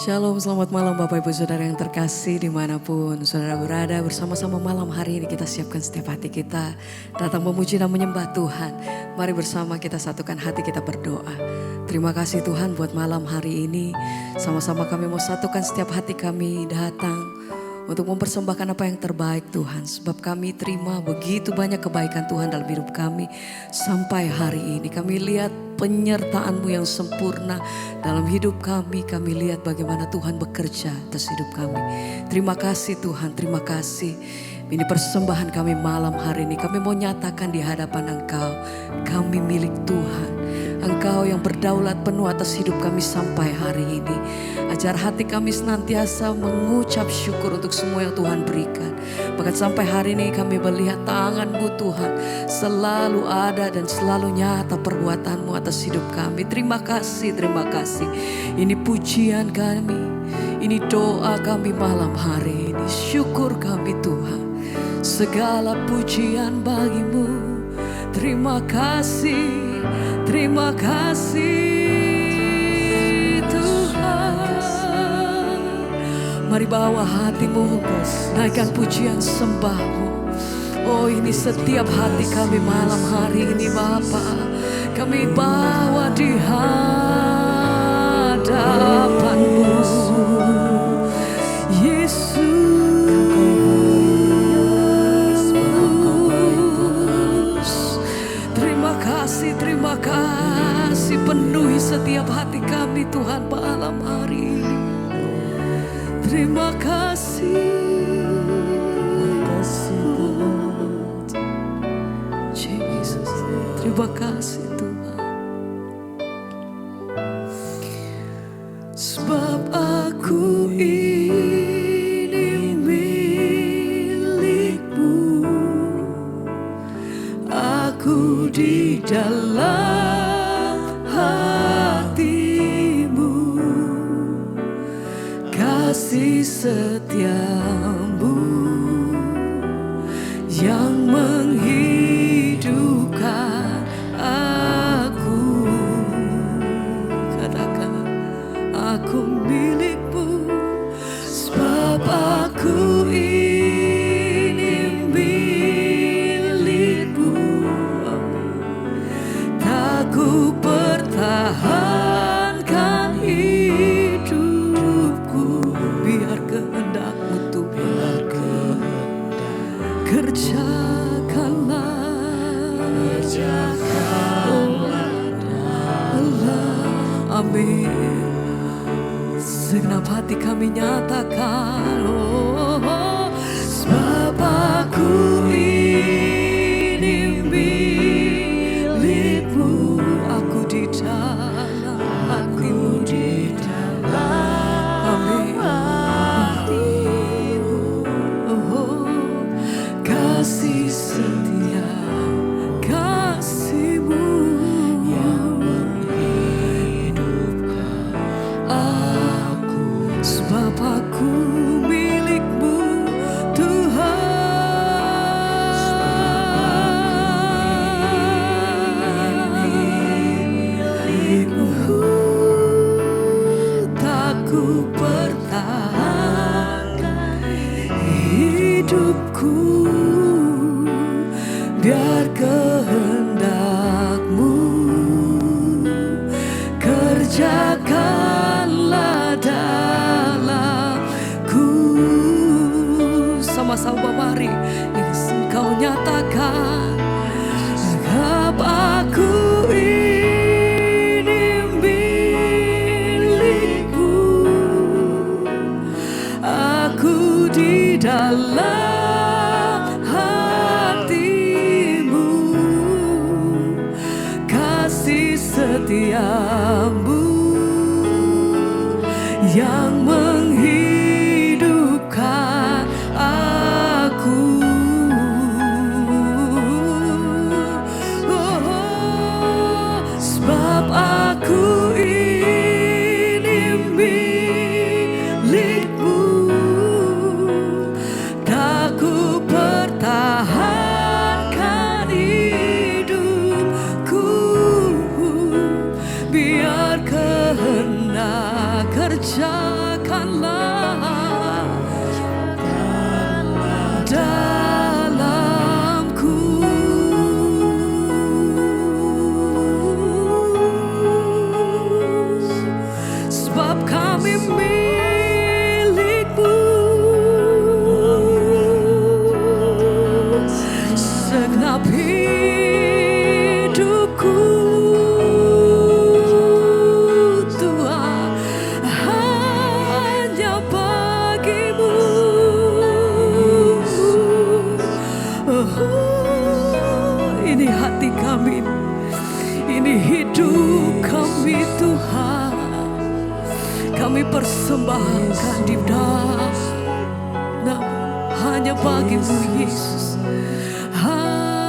Shalom, selamat malam Bapak Ibu Saudara yang terkasih dimanapun Saudara berada. Bersama-sama malam hari ini kita siapkan setiap hati kita datang memuji dan menyembah Tuhan. Mari bersama kita satukan hati kita berdoa. Terima kasih Tuhan buat malam hari ini. Sama-sama kami mau satukan setiap hati kami datang untuk mempersembahkan apa yang terbaik Tuhan. Sebab kami terima begitu banyak kebaikan Tuhan dalam hidup kami. Sampai hari ini kami lihat penyertaan-Mu yang sempurna dalam hidup kami. Kami lihat bagaimana Tuhan bekerja atas hidup kami. Terima kasih Tuhan, terima kasih. Ini persembahan kami malam hari ini. Kami mau nyatakan di hadapan Engkau, kami milik Tuhan. Engkau yang berdaulat penuh atas hidup kami sampai hari ini. Ajar hati kami senantiasa mengucap syukur untuk semua yang Tuhan berikan. Bahkan sampai hari ini kami melihat tangan-Mu Tuhan selalu ada dan selalu nyata perbuatan-Mu atas hidup kami. Terima kasih, terima kasih. Ini pujian kami, ini doa kami malam hari ini. Syukur kami Tuhan, segala pujian bagi-Mu. Terima kasih, terima kasih Tuhan. Mari bawa hatimu, naikkan pujian sembah-Mu. Oh, ini setiap hati kami malam hari ini Bapa. Kami bawa di hadapan-Mu Yesus. Terima kasih, penuhi setiap hati kami Tuhan malam hari ini. Terima kasih, Jesus. Terima kasih Tuhan. Sebab aku ini milik-Mu, aku di dalam hati-Mu, kasih setia-Mu yang menghidupkan aku. Katakan, aku milik-Mu, sebab aku ini milik-Mu. Ku pertahankan hidupku, biar kehendak-Mu Tuhan. Kerjakanlah Allah. Amin. Segenap hati kami nyatakan, oh, sebab aku ini milik-Mu, aku di dalam hati-Mu, di dalam hati-Mu. Oh, kasih setia, kasih-Mu yang menghidupkan aku. Sebab aku milik-Mu Tuhan. Ku pertahankan hidupku, biar kehendak-Mu kerjakanlah dalamku. Sama-sama mari Engkau nyatakan, sebab aku di dalam hati-Mu, kasih setia-Mu yang menghidupkan aku. Oh, sebab aku ini milik-Mu, pertahankan hidupku, biar kehendak kerja segenap hidupku Tuhan hanya bagimu. Ini hati kami, ini hidup kami Tuhan, kami persembahkan di dalam hanya bagimu Yesus, hanya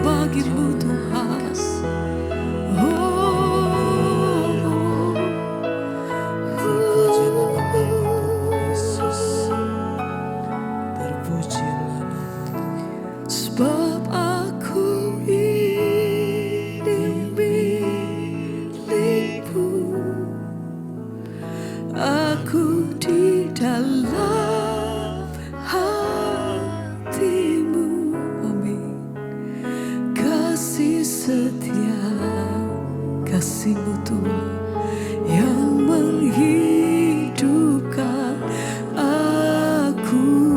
bagimu Tuhan. Sebab aku ini milikmu, aku di dalam hatimu. Amin. Kasih setia, kasih-Mu Tuhan yang menghidupkan aku.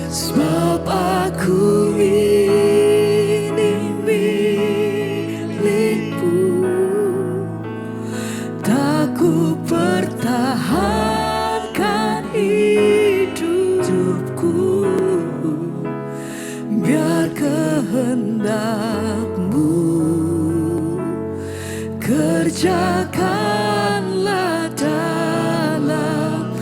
Sebab aku ini milikmu, tak ku pertahankan hidupku, biar kehendak-Mu kerjakanlah dalamku.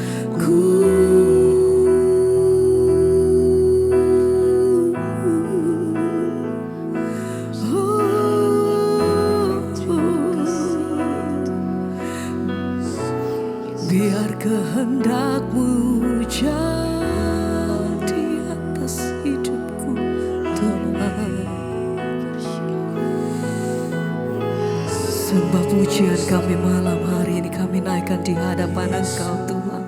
Biar kehendak-Mu jadi atas hidupku Tuhan. Sembah pujian kami malam hari ini kami naikkan di hadapan Engkau Tuhan.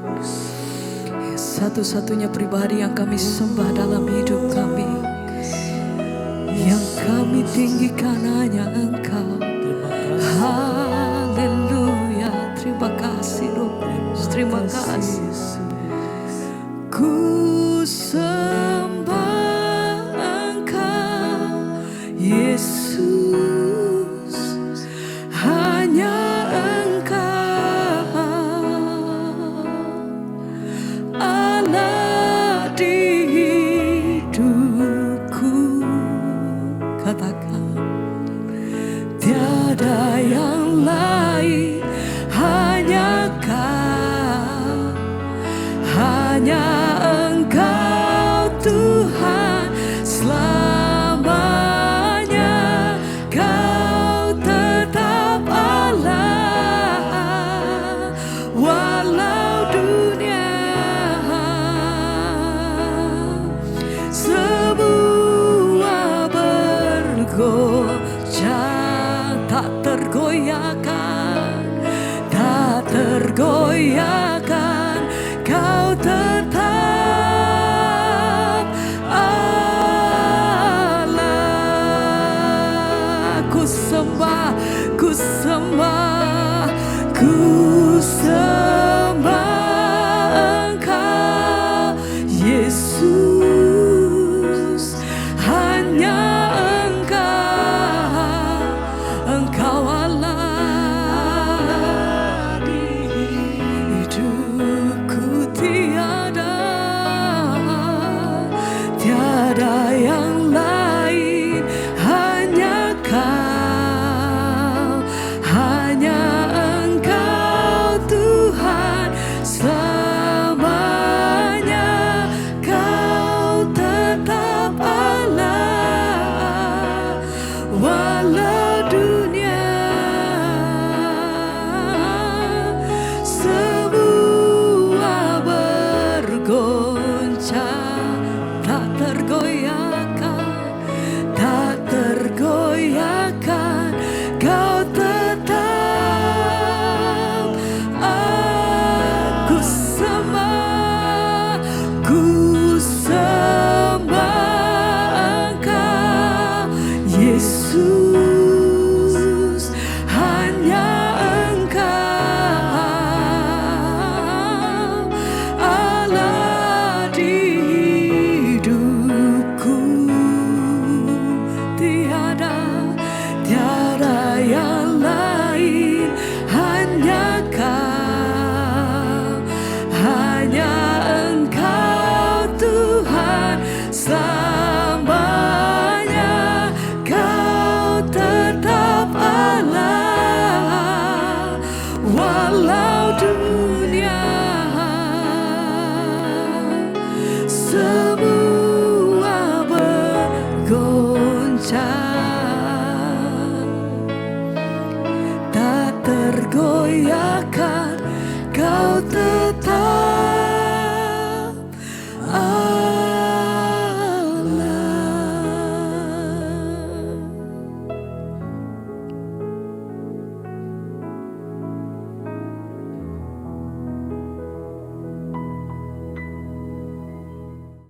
Satu-satunya pribadi yang kami sembah dalam hidup kami, yang kami tinggikan hanya Engkau. Haleluya, terima kasih Roh, terima kasih. Ku sembah Engkau Yesus, hanya Engkau Allah di hidupku. Katakan tiada yang lain, hanya Kau, hanya Engkau Tuhan selamanya. Kau tetap Allah walau dunia semua bergoncang, tak tergoyahkan, tak tergoyahkan. Kau tetap Allah. Ku sembah, ku sembah, ku sembah Engkau Yesus, hanya Engkau, Engkau Allah di hidupku. Tiada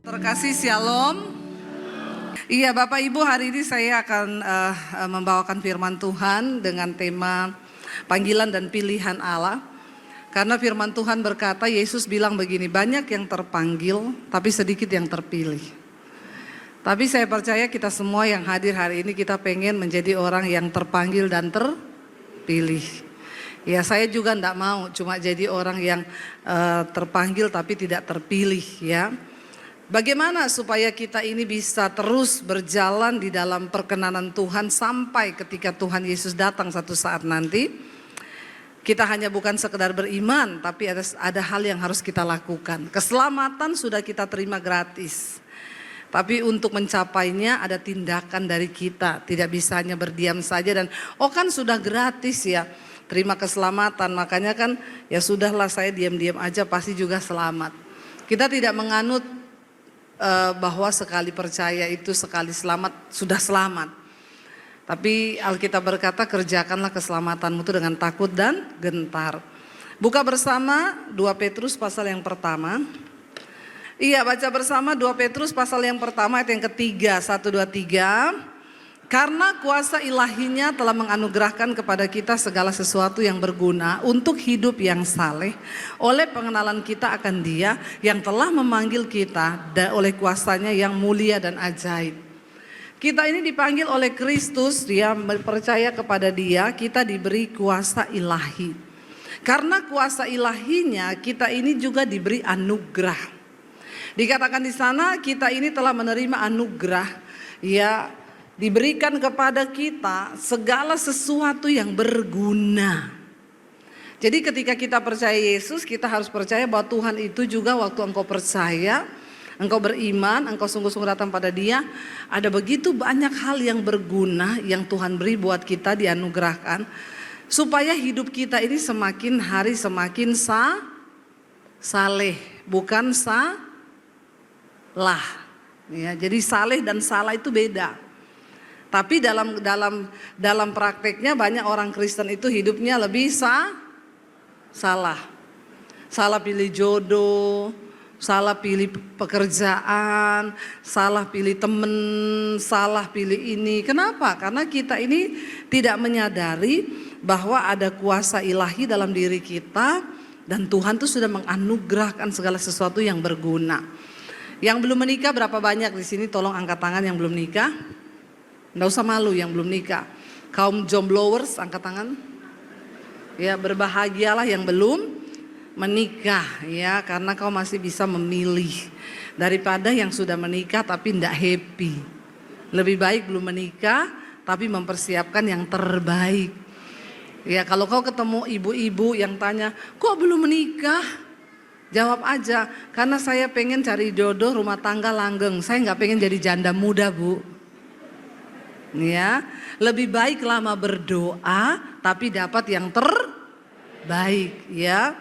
Terkasih Shalom. Iya Bapak Ibu, hari ini saya akan membawakan firman Tuhan dengan tema panggilan dan pilihan Allah. Karena firman Tuhan berkata, Yesus bilang begini, banyak yang terpanggil tapi sedikit yang terpilih. Tapi saya percaya kita semua yang hadir hari ini kita pengen menjadi orang yang terpanggil dan terpilih. Ya saya juga enggak mau cuma jadi orang yang terpanggil tapi tidak terpilih ya. Bagaimana supaya kita ini bisa terus berjalan di dalam perkenanan Tuhan sampai ketika Tuhan Yesus datang satu saat nanti. Kita hanya bukan sekedar beriman tapi ada hal yang harus kita lakukan. Keselamatan sudah kita terima gratis. Tapi untuk mencapainya ada tindakan dari kita. Tidak bisa hanya berdiam saja dan kan sudah gratis ya. Terima keselamatan, makanya kan ya sudahlah saya diam-diam aja pasti juga selamat. Kita tidak menganut bahwa sekali percaya itu sekali selamat sudah selamat. Tapi Alkitab berkata kerjakanlah keselamatanmu itu dengan takut dan gentar. Buka bersama 2 Petrus pasal yang pertama. Iya baca bersama 2 Petrus pasal yang pertama ayat yang ketiga 1, 2, 3. Karena kuasa ilahinya telah menganugerahkan kepada kita segala sesuatu yang berguna untuk hidup yang saleh oleh pengenalan kita akan Dia yang telah memanggil kita oleh kuasanya yang mulia dan ajaib. Kita ini dipanggil oleh Kristus, Dia percaya kepada Dia, kita diberi kuasa ilahi. Karena kuasa ilahinya kita ini juga diberi anugerah. Dikatakan di sana kita ini telah menerima anugerah ya. Diberikan kepada kita segala sesuatu yang berguna. Jadi ketika kita percaya Yesus, kita harus percaya bahwa Tuhan itu juga waktu engkau percaya, engkau beriman, engkau sungguh-sungguh datang pada Dia, ada begitu banyak hal yang berguna yang Tuhan beri buat kita dianugerahkan. Supaya hidup kita ini semakin hari semakin saleh, bukan salah. Ya, jadi saleh dan salah itu beda. Tapi dalam prakteknya banyak orang Kristen itu hidupnya lebih salah. Salah pilih jodoh, salah pilih pekerjaan, salah pilih temen, salah pilih ini. Kenapa? Karena kita ini tidak menyadari bahwa ada kuasa ilahi dalam diri kita dan Tuhan tuh sudah menganugerahkan segala sesuatu yang berguna. Yang belum menikah berapa banyak di sini? Tolong angkat tangan yang belum nikah. Nggak usah malu yang belum nikah. Kaum jomblowers angkat tangan. Ya berbahagialah yang belum menikah ya, karena kau masih bisa memilih daripada yang sudah menikah tapi tidak happy. Lebih baik belum menikah tapi mempersiapkan yang terbaik. Ya kalau kau ketemu ibu-ibu yang tanya, kok belum menikah? Jawab aja, karena saya pengen cari jodoh rumah tangga langgeng. Saya nggak pengen jadi janda muda bu. Ya, lebih baik lama berdoa tapi dapat yang terbaik ya.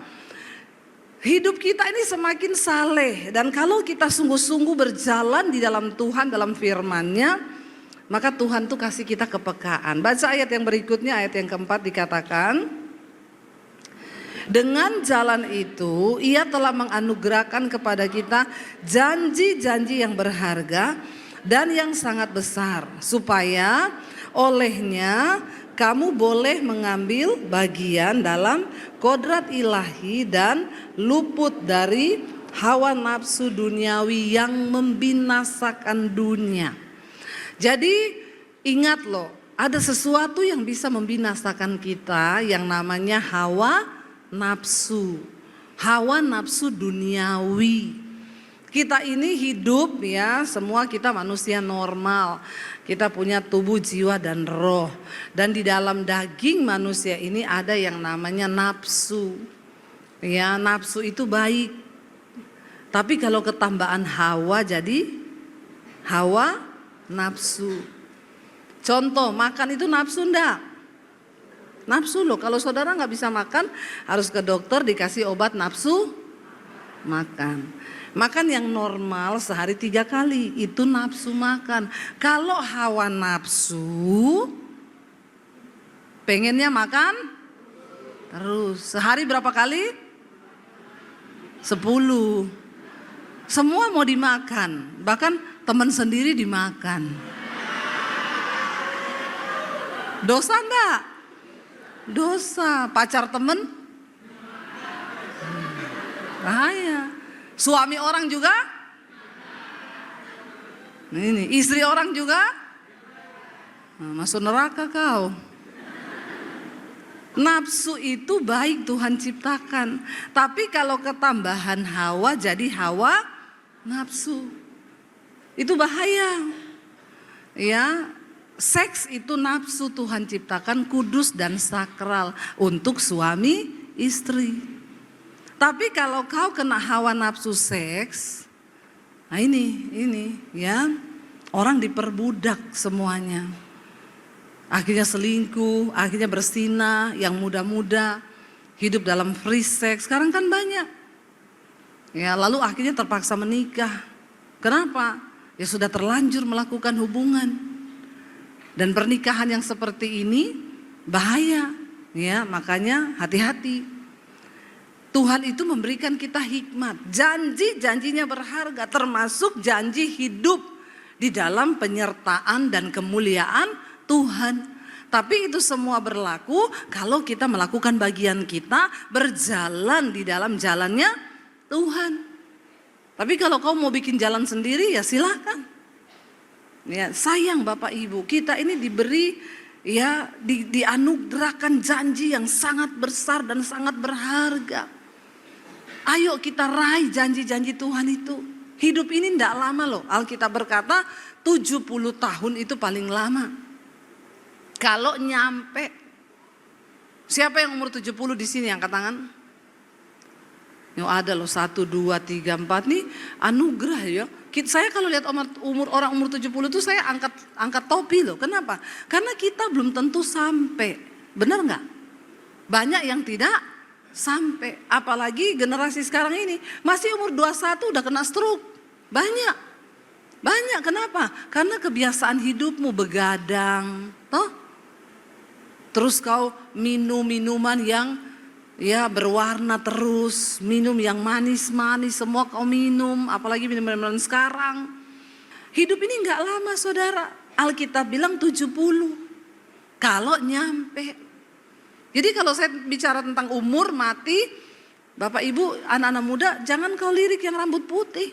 Hidup kita ini semakin saleh dan kalau kita sungguh-sungguh berjalan di dalam Tuhan dalam firman-Nya, maka Tuhan tuh kasih kita kepekaan. Baca ayat yang berikutnya, ayat yang keempat dikatakan, dengan jalan itu Ia telah menganugerahkan kepada kita janji-janji yang berharga dan yang sangat besar, supaya olehnya kamu boleh mengambil bagian dalam kodrat ilahi dan luput dari hawa nafsu duniawi yang membinasakan dunia. Jadi ingat loh, ada sesuatu yang bisa membinasakan kita yang namanya hawa nafsu duniawi. Kita ini hidup ya, semua kita manusia normal. Kita punya tubuh, jiwa dan roh. Dan di dalam daging manusia ini ada yang namanya nafsu. Ya, nafsu itu baik. Tapi kalau ketambahan hawa jadi hawa nafsu. Contoh, makan itu nafsu enggak? Nafsu loh, kalau saudara nggak bisa makan harus ke dokter dikasih obat nafsu makan. Makan yang normal sehari 3 kali itu nafsu makan. Kalau hawa nafsu pengennya makan terus. Sehari berapa kali? 10. Semua mau dimakan, bahkan teman sendiri dimakan. Dosa enggak? Dosa. Pacar temen? Bahaya. Suami orang juga? Ini istri orang juga? Masuk neraka kau. Nafsu itu baik Tuhan ciptakan, tapi kalau ketambahan hawa jadi hawa nafsu, itu bahaya. Ya, seks itu nafsu Tuhan ciptakan kudus dan sakral untuk suami istri. Tapi kalau kau kena hawa nafsu seks, nah ini ya, orang diperbudak semuanya. Akhirnya selingkuh, akhirnya berzina, yang muda-muda hidup dalam free sex, sekarang kan banyak. Ya, lalu akhirnya terpaksa menikah. Kenapa? Ya sudah terlanjur melakukan hubungan. Dan pernikahan yang seperti ini bahaya. Ya, makanya hati-hati. Tuhan itu memberikan kita hikmat, janji-janjinya berharga, termasuk janji hidup di dalam penyertaan dan kemuliaan Tuhan. Tapi itu semua berlaku kalau kita melakukan bagian kita, berjalan di dalam jalannya Tuhan. Tapi kalau kau mau bikin jalan sendiri ya silakan. Ya, sayang Bapak Ibu, kita ini diberi ya dianugerahkan janji yang sangat besar dan sangat berharga. Ayo kita raih janji-janji Tuhan itu. Hidup ini tidak lama loh. Alkitab berkata 70 tahun itu paling lama. Kalau nyampe, siapa yang umur 70 di sini angkat tangan? Yo ada loh 1, 2, 3, 4 nih anugerah ya. Saya kalau lihat orang umur 70 itu saya angkat topi loh. Kenapa? Karena kita belum tentu sampai. Benar nggak? Banyak yang tidak sampai. Apalagi generasi sekarang ini masih umur 21 udah kena stroke. Banyak. Kenapa? Karena kebiasaan hidupmu begadang, toh? Terus kau minum minuman yang ya berwarna terus, minum yang manis-manis semua kau minum, apalagi minuman sekarang. Hidup ini enggak lama saudara, Alkitab bilang 70, kalau nyampe. Jadi kalau saya bicara tentang umur mati, Bapak Ibu anak-anak muda jangan kau lirik yang rambut putih.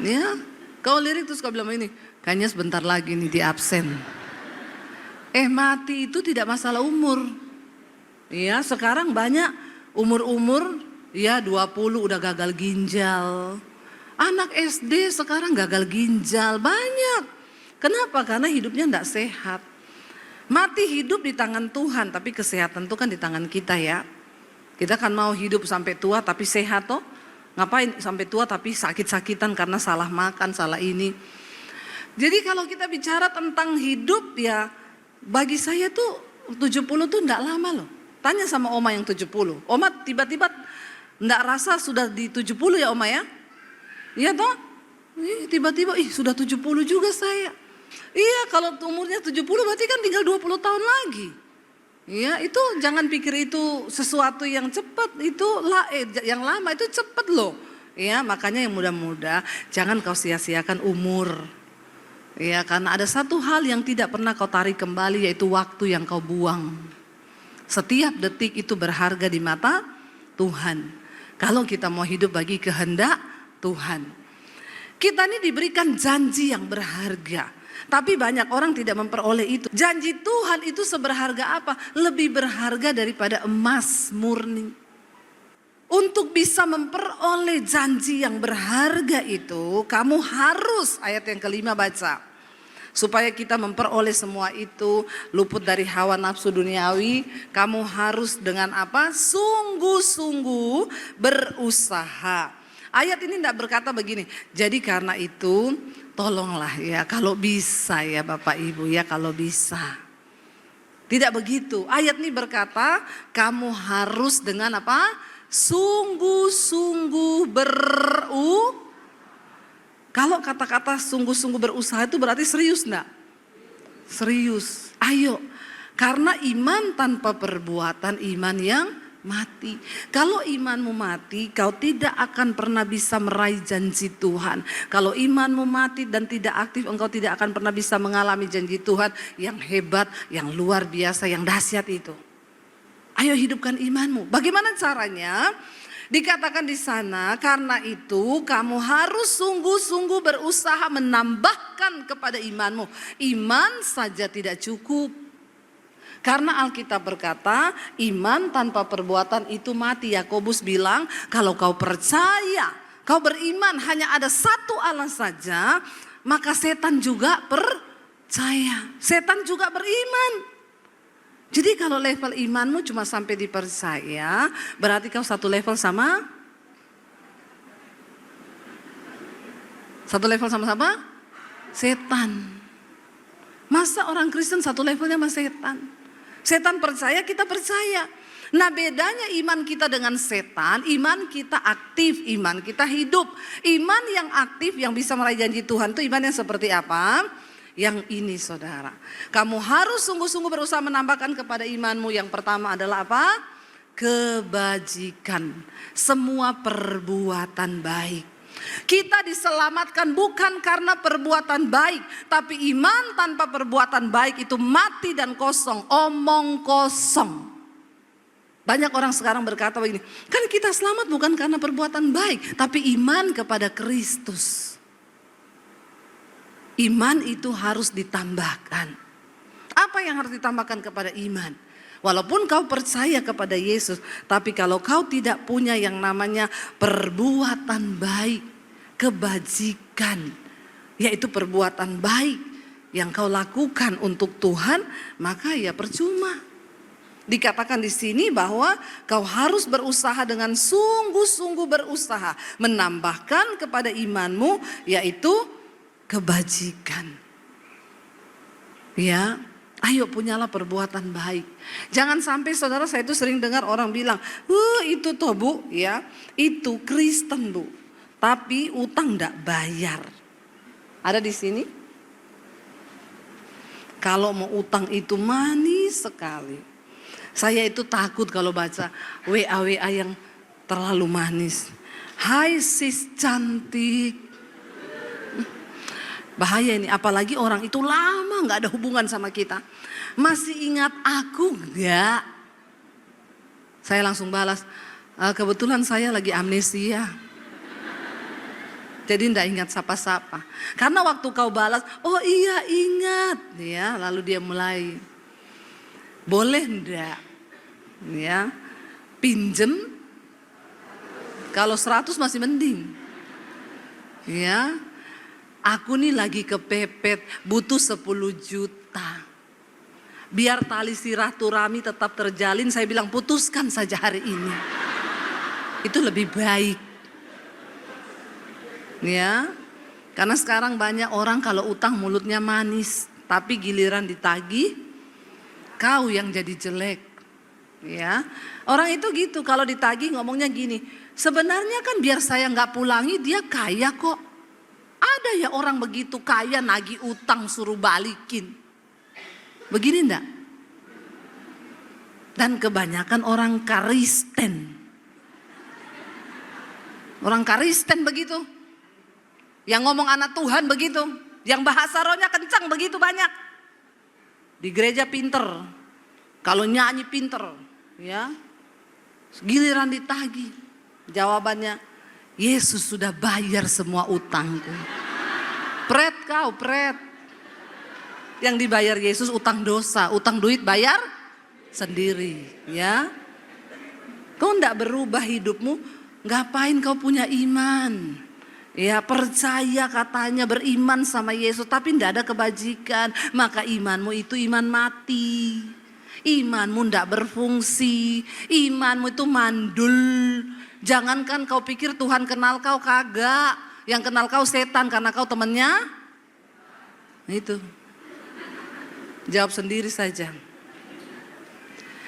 Ya, kau lirik terus kau bilang ini, kayaknya sebentar lagi nih di absen. Mati itu tidak masalah umur. Ya, sekarang banyak umur ya 20 udah gagal ginjal. Anak SD sekarang gagal ginjal banyak. Kenapa? Karena hidupnya tidak sehat. Mati hidup di tangan Tuhan, tapi kesehatan itu kan di tangan kita ya. Kita kan mau hidup sampai tua tapi sehat toh. Ngapain sampai tua tapi sakit-sakitan karena salah makan, salah ini. Jadi kalau kita bicara tentang hidup ya, bagi saya tuh 70 tuh enggak lama loh. Tanya sama Oma yang 70. Oma tiba-tiba enggak rasa sudah di 70 ya Oma ya? Iya toh? Tiba-tiba sudah 70 juga saya. Iya, kalau umurnya 70 berarti kan tinggal 20 tahun lagi. Iya, itu jangan pikir itu sesuatu yang cepat, itu yang lama itu cepat loh. Iya, makanya yang muda-muda jangan kau sia-siakan umur. Ya, karena ada satu hal yang tidak pernah kau tarik kembali, yaitu waktu yang kau buang. Setiap detik itu berharga di mata Tuhan. Kalau kita mau hidup bagi kehendak Tuhan. Kita ini diberikan janji yang berharga. Tapi banyak orang tidak memperoleh itu. Janji Tuhan itu seberharga apa? Lebih berharga daripada emas murni. Untuk bisa memperoleh janji yang berharga itu, kamu harus, ayat yang kelima baca. Supaya kita memperoleh semua itu, luput dari hawa nafsu duniawi, kamu harus dengan apa? Sungguh-sungguh berusaha. Ayat ini tidak berkata begini, jadi karena itu tolonglah ya kalau bisa ya Bapak Ibu ya kalau bisa. Tidak begitu, ayat ini berkata kamu harus dengan apa? Sungguh-sungguh Kalau kata-kata sungguh-sungguh berusaha itu berarti serius enggak? Serius. Ayo. Karena iman tanpa perbuatan iman yang mati. Kalau imanmu mati, kau tidak akan pernah bisa meraih janji Tuhan. Kalau imanmu mati dan tidak aktif, engkau tidak akan pernah bisa mengalami janji Tuhan yang hebat, yang luar biasa, yang dahsyat itu. Ayo hidupkan imanmu. Bagaimana caranya? Dikatakan di sana, karena itu kamu harus sungguh-sungguh berusaha menambahkan kepada imanmu. Iman saja tidak cukup. Karena Alkitab berkata, iman tanpa perbuatan itu mati. Yakobus bilang, kalau kau percaya, kau beriman hanya ada satu Allah saja, maka setan juga percaya. Setan juga beriman. Jadi kalau level imanmu cuma sampai dipercaya, berarti kau satu level sama? Satu level sama siapa? Setan. Masa orang Kristen satu levelnya sama setan? Setan percaya, kita percaya. Nah bedanya iman kita dengan setan, iman kita aktif, iman kita hidup. Iman yang aktif yang bisa meraih janji Tuhan itu iman yang seperti apa? Yang ini saudara. Kamu harus sungguh-sungguh berusaha menambahkan kepada imanmu. Yang pertama adalah apa? Kebajikan. Semua perbuatan baik. Kita diselamatkan bukan karena perbuatan baik, tapi iman tanpa perbuatan baik itu mati dan kosong, omong kosong. Banyak orang sekarang berkata begini, kan kita selamat bukan karena perbuatan baik, tapi iman kepada Kristus. Iman itu harus ditambahkan. Apa yang harus ditambahkan kepada iman? Walaupun kau percaya kepada Yesus, tapi kalau kau tidak punya yang namanya perbuatan baik, kebajikan, yaitu perbuatan baik yang kau lakukan untuk Tuhan, maka ya percuma. Dikatakan di sini bahwa kau harus berusaha dengan sungguh-sungguh berusaha menambahkan kepada imanmu, yaitu kebajikan. Ya. Ayo punyalah perbuatan baik. Jangan sampai saudara, saya itu sering dengar orang bilang, itu toh bu, ya itu Kristen bu, tapi utang enggak bayar. Ada di sini? Kalau mau utang itu manis sekali. Saya itu takut kalau baca WA yang terlalu manis. Hai sis cantik. Bahaya ini, apalagi orang itu lama gak ada hubungan sama kita. Masih ingat aku enggak? Saya langsung balas, kebetulan saya lagi amnesia. Jadi enggak ingat sapa-sapa. Karena waktu kau balas, oh iya ingat. Ya, lalu dia mulai, boleh enggak? Ya, pinjem. Kalau 100 masih mending. Ya. Aku nih lagi kepepet, butuh 10 juta. Biar tali silaturahmi tetap terjalin, saya bilang putuskan saja hari ini. Itu lebih baik. Ya, karena sekarang banyak orang kalau utang mulutnya manis, tapi giliran ditagih, kau yang jadi jelek. Ya, orang itu gitu, kalau ditagih ngomongnya gini, sebenarnya kan biar saya nggak pulangi, dia kaya kok. Ada ya orang begitu kaya nagih utang suruh balikin. Begini enggak? Dan kebanyakan orang Kristen. Orang Kristen begitu. Yang ngomong anak Tuhan begitu. Yang bahasa rohnya kencang begitu banyak. Di gereja pinter. Kalau nyanyi pinter. Ya. Giliran ditagih. Jawabannya, Yesus sudah bayar semua utangku. Pret kau, pret. Yang dibayar Yesus utang dosa, utang duit bayar sendiri, ya. Kau enggak berubah hidupmu, ngapain kau punya iman? Ya, percaya katanya beriman sama Yesus tapi enggak ada kebajikan, maka imanmu itu iman mati. Imanmu enggak berfungsi, imanmu itu mandul. Jangankan kau pikir Tuhan kenal kau, kagak. Yang kenal kau setan karena kau temannya. Itu. Jawab sendiri saja.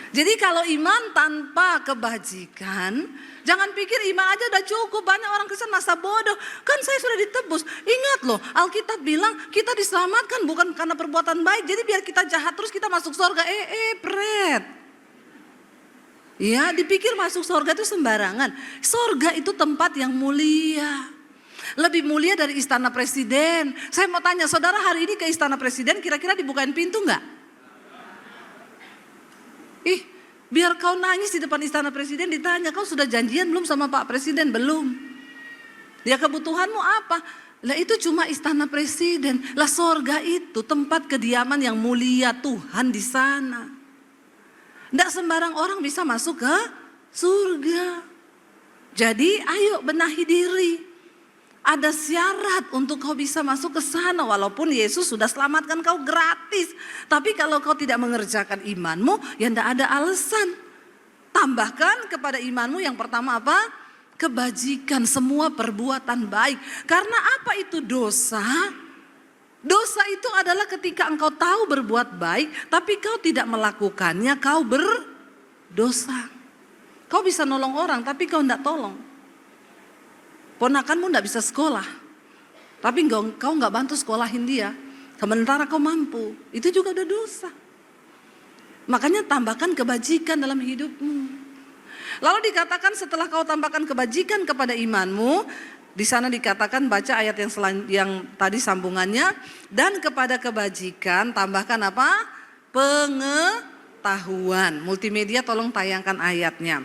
Jadi kalau iman tanpa kebajikan, jangan pikir iman aja udah cukup. Banyak orang Kristen masa bodoh. Kan saya sudah ditebus. Ingat loh, Alkitab bilang kita diselamatkan bukan karena perbuatan baik. Jadi biar kita jahat terus kita masuk surga. Pret. Ya, dipikir masuk surga itu sembarangan. Surga itu tempat yang mulia. Lebih mulia dari istana presiden. Saya mau tanya, saudara hari ini ke istana presiden kira-kira dibukain pintu enggak? Biar kau nangis di depan istana presiden ditanya, kau sudah janjian belum sama Pak Presiden? Belum. Ya kebutuhanmu apa? Lah itu cuma istana presiden. Lah sorga itu tempat kediaman yang mulia Tuhan di sana. Tidak sembarang orang bisa masuk ke surga. Jadi ayo benahi diri. Ada syarat untuk kau bisa masuk ke sana. Walaupun Yesus sudah selamatkan kau gratis. Tapi kalau kau tidak mengerjakan imanmu, ya tidak ada alasan. Tambahkan kepada imanmu yang pertama apa? Kebajikan, semua perbuatan baik. Karena apa itu dosa? Dosa itu adalah ketika engkau tahu berbuat baik, tapi kau tidak melakukannya, kau berdosa. Kau bisa nolong orang, tapi kau tidak tolong. Ponakanmu tidak bisa sekolah, tapi kau nggak bantu sekolahin dia. Sementara kau mampu, itu juga udah dosa. Makanya tambahkan kebajikan dalam hidupmu. Lalu dikatakan setelah kau tambahkan kebajikan kepada imanmu, di sana dikatakan baca ayat yang tadi sambungannya, dan kepada kebajikan tambahkan apa? Pengetahuan. Multimedia tolong tayangkan ayatnya.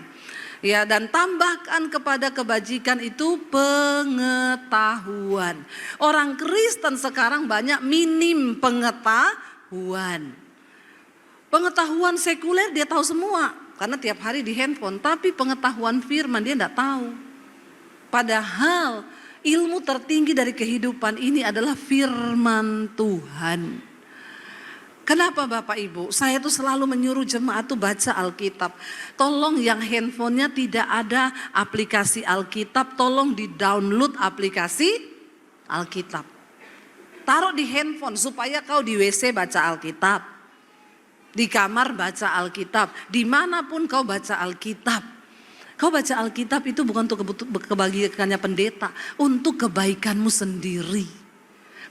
Ya, dan tambahkan kepada kebajikan itu pengetahuan. Orang Kristen sekarang banyak minim pengetahuan. Pengetahuan sekuler dia tahu semua karena tiap hari di handphone, tapi pengetahuan firman dia tidak tahu. Padahal ilmu tertinggi dari kehidupan ini adalah firman Tuhan. Kenapa Bapak Ibu? Saya tuh selalu menyuruh jemaat tuh baca Alkitab. Tolong yang handphonenya tidak ada aplikasi Alkitab, tolong di-download aplikasi Alkitab. Taruh di handphone supaya kau di WC baca Alkitab. Di kamar baca Alkitab. Dimanapun kau baca Alkitab. Kau baca Alkitab itu bukan untuk kebahagiaannya pendeta, untuk kebaikanmu sendiri.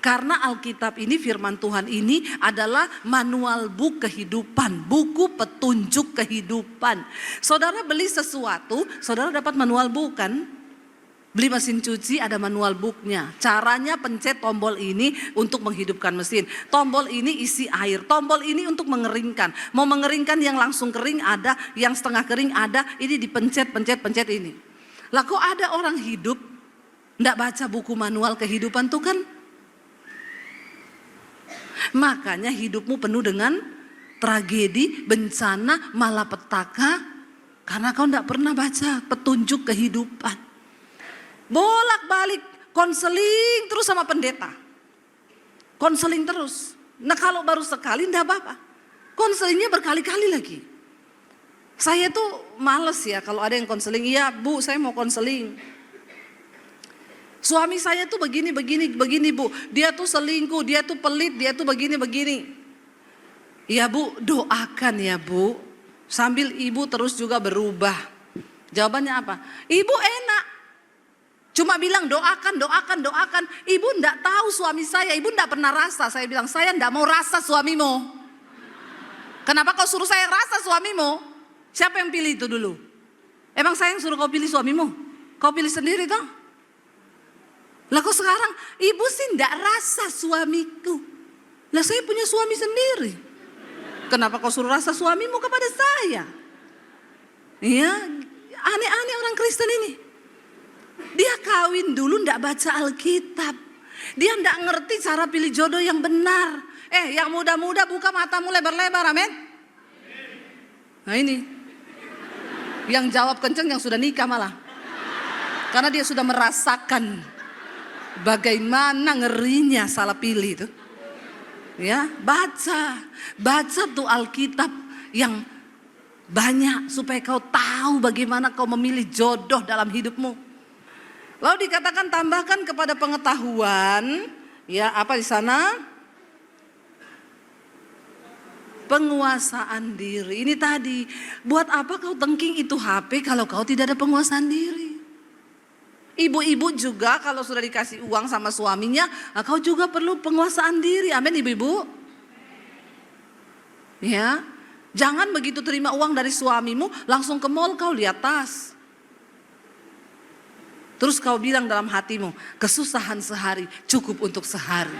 Karena Alkitab ini, firman Tuhan ini adalah manual book kehidupan, buku petunjuk kehidupan. Saudara beli sesuatu, saudara dapat manual book kan? Beli mesin cuci ada manual booknya. Caranya pencet tombol ini untuk menghidupkan mesin. Tombol ini isi air, tombol ini untuk mengeringkan. Mau mengeringkan yang langsung kering ada, yang setengah kering ada, ini dipencet ini. Lah kok ada orang hidup, enggak baca buku manual kehidupan tuh kan? Makanya hidupmu penuh dengan tragedi, bencana, malapetaka. Karena kau tidak pernah baca petunjuk kehidupan. Bolak-balik konseling terus sama pendeta. Konseling terus. Nah kalau baru sekali tidak apa-apa. Konselingnya berkali-kali lagi. Saya tuh males ya kalau ada yang konseling. Iya Bu, saya mau konseling. Suami saya tuh begini Bu. Dia tuh selingkuh, dia tuh pelit, dia tuh begini. Ya Bu, doakan ya Bu. Sambil ibu terus juga berubah. Jawabannya apa? Ibu enak. Cuma bilang doakan. Ibu enggak tahu suami saya, ibu enggak pernah rasa. Saya bilang, saya enggak mau rasa suamimu. Kenapa kau suruh saya rasa suamimu? Siapa yang pilih itu dulu? Emang saya yang suruh kau pilih suamimu? Kau pilih sendiri toh? Lah kok sekarang ibu sih enggak rasa suamiku. Lah saya punya suami sendiri. Kenapa kau suruh rasa suamimu kepada saya? Ya, aneh-aneh orang Kristen ini. Dia kawin dulu enggak baca Alkitab. Dia enggak ngerti cara pilih jodoh yang benar. Yang muda-muda buka matamu lebar-lebar, amin. Nah ini. Yang jawab kenceng yang sudah nikah malah. Karena dia sudah merasakan bagaimana ngerinya salah pilih itu. Ya, baca tuh Alkitab yang banyak supaya kau tahu bagaimana kau memilih jodoh dalam hidupmu. Lalu dikatakan tambahkan kepada pengetahuan, ya apa di sana? Penguasaan diri. Ini tadi, buat apa kau tengking itu HP kalau kau tidak ada penguasaan diri? Ibu-ibu juga kalau sudah dikasih uang sama suaminya, kau juga perlu penguasaan diri. Amin ibu-ibu. Ya, Jangan begitu terima uang dari suamimu langsung ke mall kau lihat tas. Terus kau bilang dalam hatimu, kesusahan sehari cukup untuk sehari.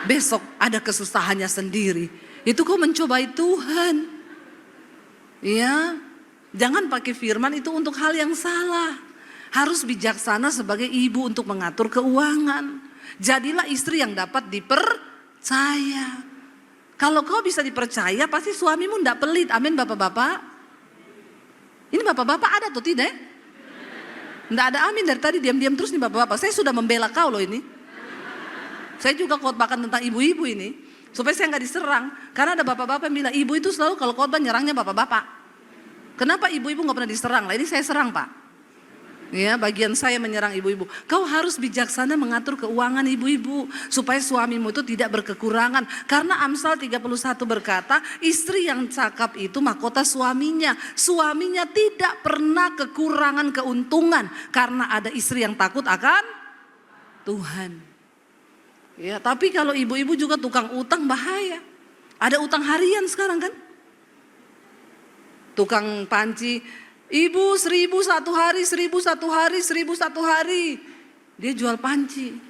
Besok ada kesusahannya sendiri. Itu kau mencobai Tuhan. Ya, jangan pakai firman itu untuk hal yang salah. Harus bijaksana sebagai ibu untuk mengatur keuangan. Jadilah istri yang dapat dipercaya. Kalau kau bisa dipercaya, pasti suamimu tidak pelit. Amin bapak-bapak. Ini bapak-bapak ada atau tidak? Tidak ada amin dari tadi, diam-diam terus nih bapak-bapak. Saya sudah membela kau loh ini. Saya juga khotbahkan tentang ibu-ibu ini. Supaya saya nggak diserang. Karena ada bapak-bapak yang bilang, ibu itu selalu kalau khotbah nyerangnya bapak-bapak. Kenapa ibu-ibu nggak pernah diserang? Lah ini saya serang pak. Ya, bagian saya menyerang ibu-ibu. Kau harus bijaksana mengatur keuangan ibu-ibu supaya suamimu itu tidak berkekurangan. Karena Amsal 31 berkata, istri yang cakap itu mahkota suaminya. Suaminya tidak pernah kekurangan keuntungan karena ada istri yang takut akan Tuhan. Ya, tapi kalau ibu-ibu juga tukang utang bahaya. Ada utang harian sekarang kan? Tukang panci, ibu 1.000 satu hari, 1.000 satu hari, 1.000 satu hari. Dia jual panci.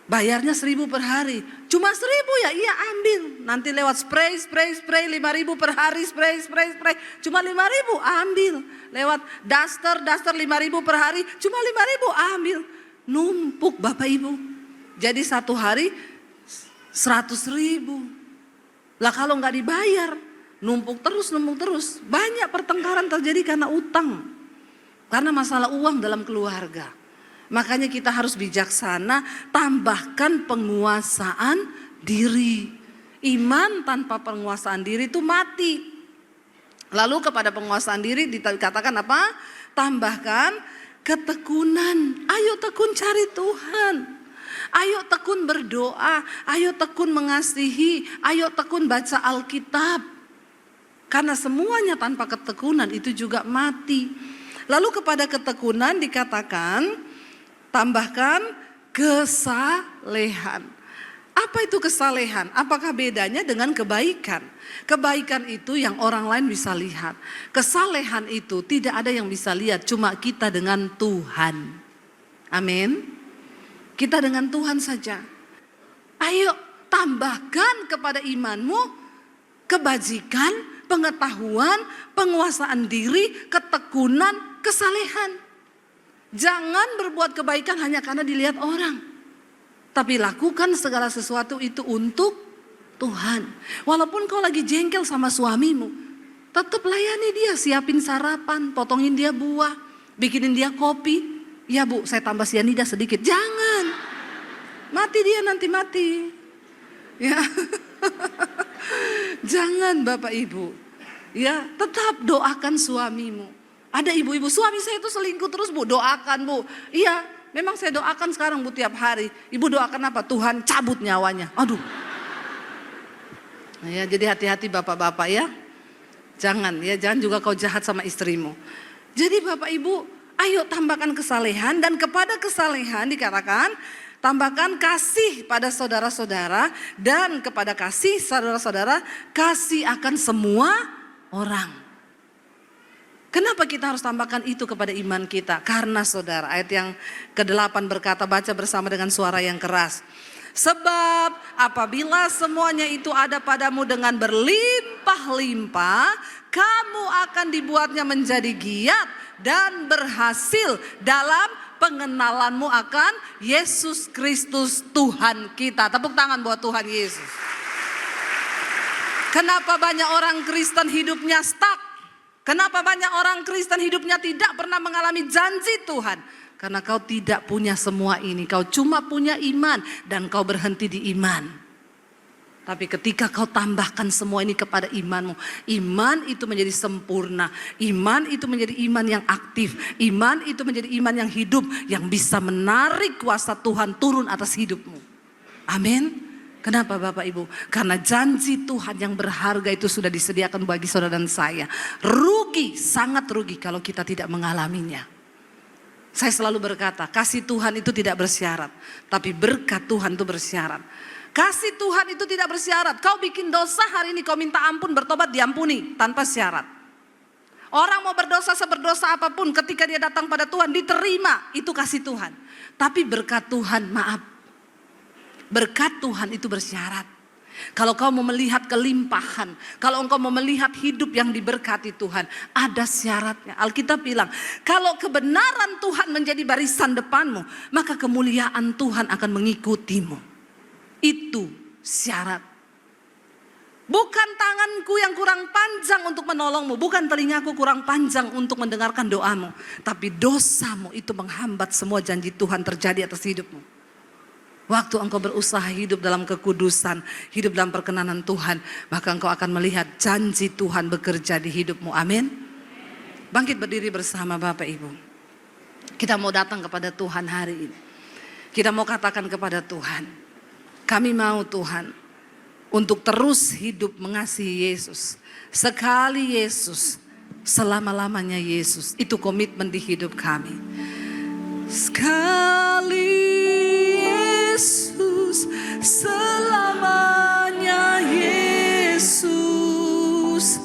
Bayarnya 1.000 per hari. Cuma 1.000 ya iya ambil. Nanti lewat spray 5.000 per hari, spray. Cuma 5.000 ambil. Lewat daster 5.000 per hari, cuma 5.000 ambil. Numpuk bapak ibu. Jadi satu hari 100.000. Lah kalau nggak dibayar, numpuk terus. Banyak pertengkaran terjadi karena utang. Karena masalah uang dalam keluarga. Makanya kita harus bijaksana, tambahkan penguasaan diri. Iman tanpa penguasaan diri itu mati. Lalu kepada penguasaan diri dikatakan apa? Tambahkan ketekunan. Ayo tekun cari Tuhan. Ayo tekun berdoa. Ayo tekun mengasihi. Ayo tekun baca Alkitab. Karena semuanya tanpa ketekunan itu juga mati. Lalu kepada ketekunan dikatakan, tambahkan kesalehan. Apa itu kesalehan? Apakah bedanya dengan kebaikan? Kebaikan itu yang orang lain bisa lihat. Kesalehan itu tidak ada yang bisa lihat, cuma kita dengan Tuhan. Amin. Kita dengan Tuhan saja. Ayo tambahkan kepada imanmu kebajikan, pengetahuan, penguasaan diri, ketekunan, kesalehan. Jangan berbuat kebaikan hanya karena dilihat orang. Tapi lakukan segala sesuatu itu untuk Tuhan. Walaupun kau lagi jengkel sama suamimu, tetap layani dia, siapin sarapan, potongin dia buah, bikinin dia kopi. Ya bu, saya tambah sianida sedikit. Jangan. Mati dia nanti mati. Ya. Jangan bapak ibu. Ya, tetap doakan suamimu. Ada ibu-ibu, suami saya itu selingkuh terus bu, doakan bu. Iya, memang saya doakan sekarang bu tiap hari. Ibu doakan apa? Tuhan cabut nyawanya. Aduh. Nah, ya, jadi hati-hati bapak-bapak ya. Jangan juga kau jahat sama istrimu. Jadi bapak ibu, ayo tambahkan kesalehan, dan kepada kesalehan dikatakan tambahkan kasih pada saudara-saudara, dan kepada kasih saudara-saudara kasih akan semua orang. Kenapa kita harus tambahkan itu kepada iman kita? Karena saudara, ayat yang ke-8 berkata, baca bersama dengan suara yang keras. Sebab apabila semuanya itu ada padamu dengan berlimpah-limpah, kamu akan dibuatnya menjadi giat dan berhasil dalam pengenalanmu akan Yesus Kristus Tuhan kita. Tepuk tangan buat Tuhan Yesus. Kenapa banyak orang Kristen hidupnya stuck? Kenapa banyak orang Kristen hidupnya tidak pernah mengalami janji Tuhan? Karena kau tidak punya semua ini. Kau cuma punya iman dan kau berhenti di iman. Tapi ketika kau tambahkan semua ini kepada imanmu, iman itu menjadi sempurna. Iman itu menjadi iman yang aktif. Iman itu menjadi iman yang hidup, yang bisa menarik kuasa Tuhan turun atas hidupmu. Amin. Kenapa Bapak Ibu? Karena janji Tuhan yang berharga itu sudah disediakan bagi saudara dan saya. Rugi, sangat rugi kalau kita tidak mengalaminya. Saya selalu berkata, kasih Tuhan itu tidak bersyarat, tapi berkat Tuhan itu bersyarat. Kasih Tuhan itu tidak bersyarat. Kau bikin dosa hari ini, kau minta ampun, bertobat, diampuni tanpa syarat. Orang mau berdosa seberdosa apapun, ketika dia datang pada Tuhan diterima, itu kasih Tuhan. Tapi berkat Tuhan, maaf, berkat Tuhan itu bersyarat. Kalau kau mau melihat kelimpahan, kalau engkau mau melihat hidup yang diberkati Tuhan, ada syaratnya. Alkitab bilang, kalau kebenaran Tuhan menjadi barisan depanmu, maka kemuliaan Tuhan akan mengikutimu. Itu syarat. Bukan tanganku yang kurang panjang untuk menolongmu, bukan telingaku kurang panjang untuk mendengarkan doamu, tapi dosamu itu menghambat semua janji Tuhan terjadi atas hidupmu. Waktu engkau berusaha hidup dalam kekudusan, hidup dalam perkenanan Tuhan, maka engkau akan melihat janji Tuhan bekerja di hidupmu. Amin. Bangkit berdiri bersama Bapak Ibu. Kita mau datang kepada Tuhan hari ini. Kita mau katakan kepada Tuhan, kami mau Tuhan untuk terus hidup mengasihi Yesus. Sekali Yesus, selama-lamanya Yesus. Itu komitmen di hidup kami. Sekali Yesus, selamanya Yesus.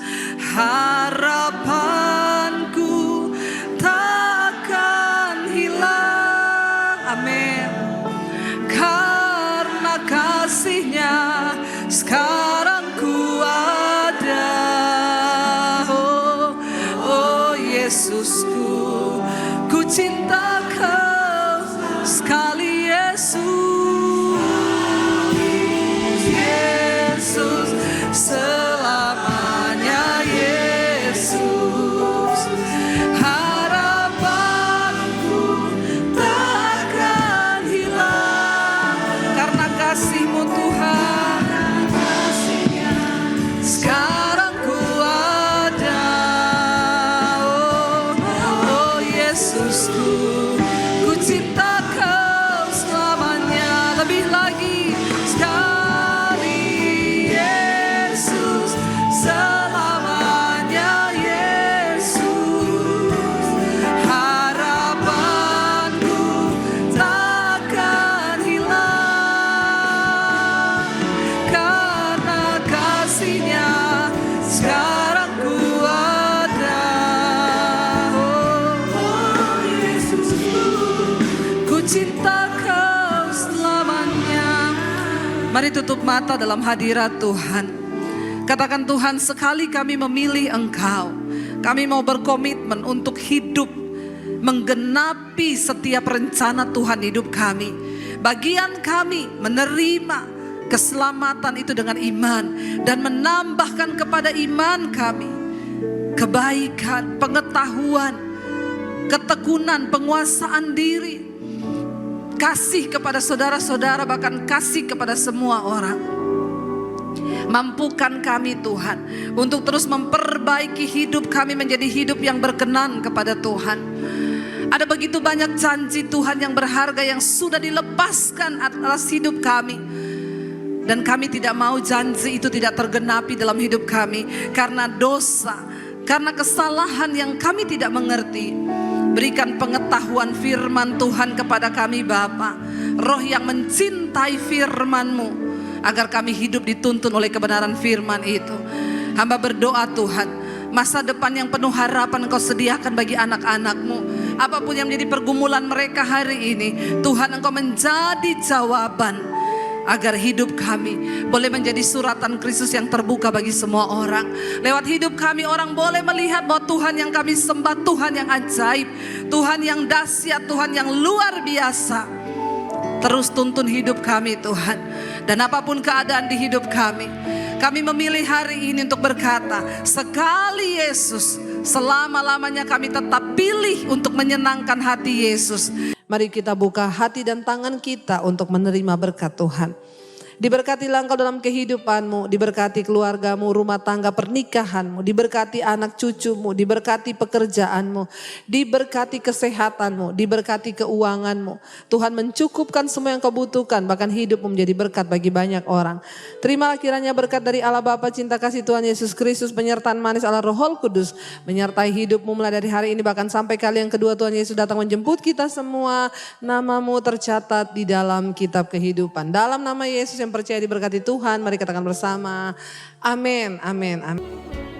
Harapanku takkan hilang. Amin. Karena kasih-Nya sekarang ku ada. Oh Yesusku, ku cinta Kau sekali Yesus. Yesus, selamanya Yesus. Harapanku takkan hilang karena kasih-Mu Tuhan. Sekarang ku ada. Oh Yesusku, ku cinta Kau selamanya. Lebih lagi, sekali Yesus, selamanya Yesus. Harapanku takkan hilang karena kasih-Nya sekarang ku ada. Oh Yesusku, ku cinta Kau selamanya. Mari tutup mata dalam hadirat Tuhan. Katakan, Tuhan, sekali kami memilih Engkau, kami mau berkomitmen untuk hidup menggenapi setiap rencana Tuhan hidup kami. Bagian kami menerima keselamatan itu dengan iman dan menambahkan kepada iman kami kebaikan, pengetahuan, ketekunan, penguasaan diri, kasih kepada saudara-saudara, bahkan kasih kepada semua orang. Mampukan kami Tuhan untuk terus memperbaiki hidup kami menjadi hidup yang berkenan kepada Tuhan. Ada begitu banyak janji Tuhan yang berharga yang sudah dilepaskan atas hidup kami. Dan kami tidak mau janji itu tidak tergenapi dalam hidup kami karena dosa, karena kesalahan yang kami tidak mengerti. Berikan pengetahuan firman Tuhan kepada kami Bapa, roh yang mencintai firman-Mu, agar kami hidup dituntun oleh kebenaran firman itu. Hamba berdoa Tuhan, masa depan yang penuh harapan Engkau sediakan bagi anak-anak-Mu. Apapun yang menjadi pergumulan mereka hari ini, Tuhan Engkau menjadi jawaban, agar hidup kami boleh menjadi suratan Kristus yang terbuka bagi semua orang. Lewat hidup kami orang boleh melihat bahwa Tuhan yang kami sembah Tuhan yang ajaib, Tuhan yang dahsyat, Tuhan yang luar biasa. Terus tuntun hidup kami Tuhan. Dan apapun keadaan di hidup kami memilih hari ini untuk berkata, sekali Yesus, selama-lamanya kami tetap pilih untuk menyenangkan hati Yesus. Mari kita buka hati dan tangan kita untuk menerima berkat Tuhan. Diberkatilah engkau dalam kehidupanmu, diberkati keluargamu, rumah tangga, pernikahanmu, diberkati anak cucumu, diberkati pekerjaanmu, diberkati kesehatanmu, diberkati keuanganmu. Tuhan mencukupkan semua yang kau butuhkan, bahkan hidupmu menjadi berkat bagi banyak orang. Terimalah kiranya berkat dari Allah Bapa, cinta kasih Tuhan Yesus Kristus, penyertaan manis Allah Roh Kudus, menyertai hidupmu mulai dari hari ini bahkan sampai kali yang kedua Tuhan Yesus datang menjemput kita semua. Namamu tercatat di dalam kitab kehidupan. Dalam nama Yesus yang yang percaya diberkati Tuhan, mari katakan bersama. Amin, amin, amin.